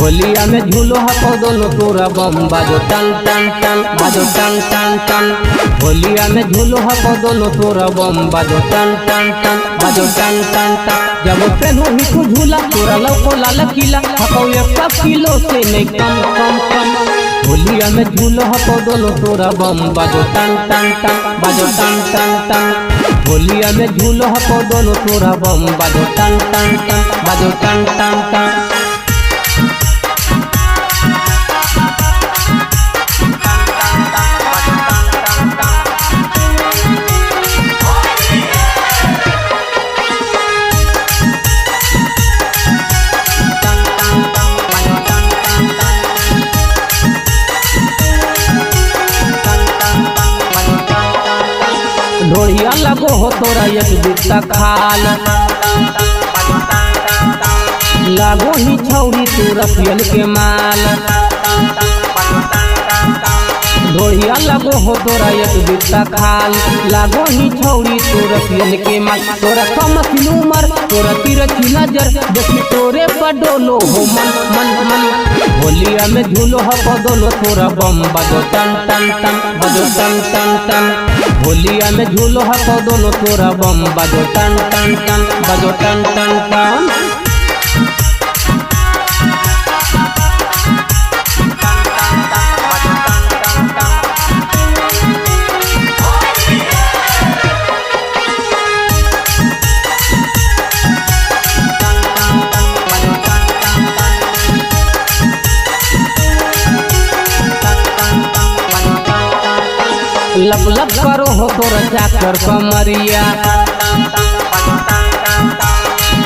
होलिया में झूलो हको दोनों तोरा बम बाजो टन टन टन बाजो टन टन टन। होलिया में झूलो हको दोनों तोरा बम बाजो टन टन टन बाजो टन टन टन। जब पेनो ही को झूला तोरा लौको लाल किला हको 1 किलो से नहीं कम कम कम। होलिया में झूलो हको दोनों तोरा बम बाजो टन टन टन बाजो टन टन टन। होलिया में झूलो हको दोनों तोरा बम बाजो टन टन टन बाजो टन टन टन। ढोलिया लगो हो तोरा एक बित्ता खाल लागो ही छौरी तोरा पियल के माल। ढोलिया लगो हो तोरा एक बित्ता खाल लागो ही छौरी तोरा पियल के माल। तोरा कम उमर तोरा तिरछी नजर देखी तोरे पडोलो हो मन मन मन। होलिया में झूलो हको दोनों तोरा बम बाजो टन टन टन बाजो टन टन टन। होलिया में झूलो हको दोनों तोरा बम बाजो टन टन टन बाजो टन टन टन। लब लब करो हो तोरा चाकर कमरिया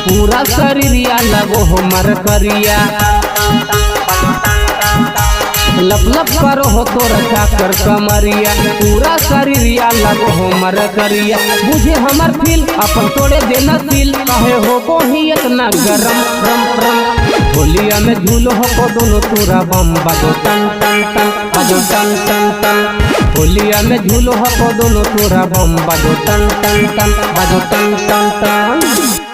पूरा शरीरिया लगो हो मर करिया। लब लब करो हो तोरा चाकर कमरिया पूरा शरीरिया लगो हो मर करिया। बुझे हमर फील अपन तोड़े देना दिल कहे हो को ही इतना गरम रम रम। होलिया में झूलो हको दोनों तोरा बम बाजो टन टन टन बाजो टन टन टन। होलिया में झूलो हको दोनों तोरा बम बाजो टन टन टन बाजो टन टन टन।